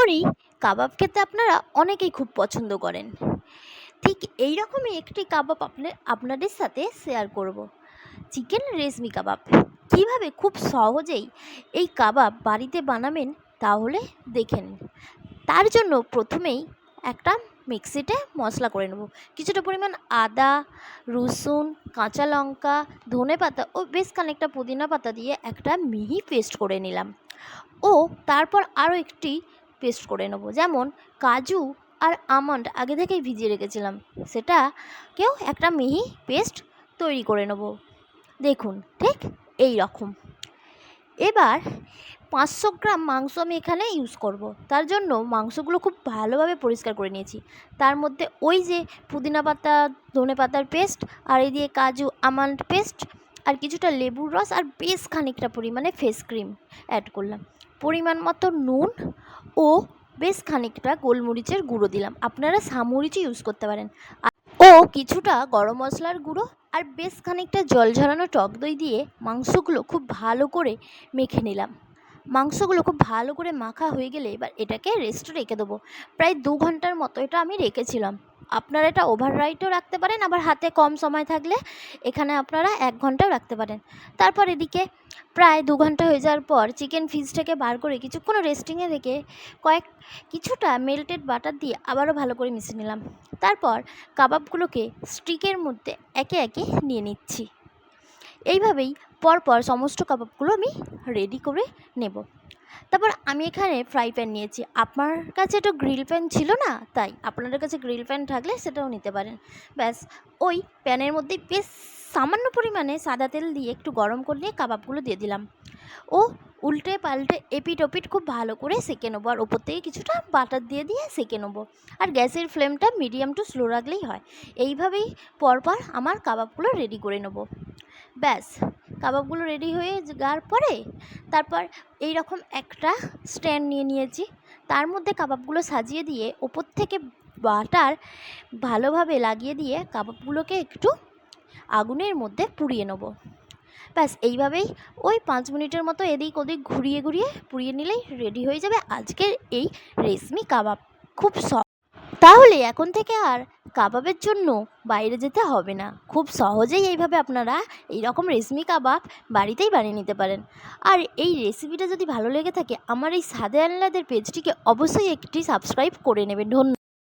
করি কাবাব খেতে আপনারা অনেকেই খুব পছন্দ করেন। ঠিক এই রকমই একটি কাবাব আপনাদের সাথে শেয়ার করব। চিকেন রেশমি কাবাব কীভাবে খুব সহজেই এই কাবাব বাড়িতে বানাবেন তাহলে দেখে নিন। তার জন্য প্রথমেই একটা মিক্সিতে মশলা করে নেব। কিছুটা পরিমাণ আদা, রসুন, কাঁচা লঙ্কা, ধনেপাতা ও বেশ খানিকটা পুদিনা পাতা দিয়ে একটা মিহি পেস্ট করে নিলাম। ও তারপর আরও একটি পেস্ট করে নেব, যেমন কাজু আর আমন্ড আগে থেকেই ভিজিয়ে রেখেছিলাম, সেটাকেও একটা মিহি পেস্ট তৈরি করে নেব। দেখুন ঠিক এই রকম। এবার 500 গ্রাম মাংস আমি এখানে ইউজ করব। তার জন্য মাংসগুলো খুব ভালোভাবে পরিষ্কার করে নিয়েছি। তার মধ্যে ওই যে পুদিনা পাতা, ধনে পাতার পেস্ট, আর এই দিয়ে কাজু আমন্ড পেস্ট, আর কিছুটা লেবুর রস, আর বেশ খানিকটা পরিমাণে ফেস ক্রিম অ্যাড করলাম। পরিমাণ মতো নুন ও বেশ খানিকটা গোলমরিচের গুঁড়ো দিলাম। আপনারা সামরিচও ইউজ করতে পারেন। ও কিছুটা গরম মশলার গুঁড়ো আর বেশ খানিকটা জল ঝরানো টক দই দিয়ে মাংসগুলো খুব ভালো করে মেখে নিলাম। মাংসগুলো খুব ভালো করে মাখা হয়ে গেলে এবার এটাকে রেস্টে রেখে দেবো। প্রায় 2 ঘন্টার মতো এটা আমি রেখেছিলাম। আপনারা এটা ওভারনাইটও রাখতে পারেন, আবার হাতে কম সময় থাকলে এখানে আপনারা 1 ঘন্টাও রাখতে পারেন। তারপর এদিকে প্রায় 2 ঘন্টা হয়ে যাওয়ার পর চিকেন ফ্রিজটাকে বার করে কিছুক্ষণ রেস্টিংয়ে রেখে কিছুটা মেল্টেড বাটার দিয়ে আবারও ভালো করে মিশিয়ে নিলাম। তারপর কাবাবগুলোকে স্টিকের মধ্যে একে একে নিয়ে নিচ্ছি। এইভাবেই পরপর সমস্ত কাবাবগুলো আমি রেডি করে নেব। তারপর আমি এখানে ফ্রাই প্যান নিয়েছি। আপনার কাছে তো গ্রিল প্যান ছিল না, তাই আপনাদের কাছে গ্রিল প্যান থাকলে সেটাও নিতে পারেন। ব্যাস ওই প্যানের মধ্যে বেশ সামান্য পরিমাণে সাদা তেল দিয়ে একটু গরম করে নিয়ে কাবাবগুলো দিয়ে দিলাম ও উল্টে পাল্টে এপিট ওপিট খুব ভালো করে সেঁকে নেবো। আর ওপর থেকে কিছুটা বাটার দিয়ে সেঁকে নেবো। আর গ্যাসের ফ্লেমটা মিডিয়াম টু স্লো রাখলেই হয়। এইভাবেই পরপর আমার কাবাবগুলো রেডি করে নেবো। ব্যাস কাবাবগুলো রেডি হয়ে যাওয়ার পরে তারপর এই রকম একটা স্ট্যান্ড নিয়েছি। তার মধ্যে কাবাবগুলো সাজিয়ে দিয়ে ওপর থেকে বাটার ভালোভাবে লাগিয়ে দিয়ে কাবাবগুলোকে একটু আগুনের মধ্যে পুড়িয়ে নেব। ব্যাস এইভাবেই ওই 5 মিনিটের মতো এদিক ওদিক ঘুরিয়ে ঘুরিয়ে পুড়িয়ে নিলেই রেডি হয়ে যাবে আজকের এই রেশমি কাবাব। খুব তাহলে এখন থেকে আর কাবাবের জন্য বাইরে যেতে হবে না। খুব সহজেই এইভাবে আপনারা এই রকম রেশমি কাবাব বাড়িতেই বানিয়ে নিতে পারেন। আর এই রেসিপিটা যদি ভালো লেগে থাকে আমার এই স্বাদে আহ্লাদের পেজটিকে অবশ্যই একটি সাবস্ক্রাইব করে নেবেন। ধন্যবাদ।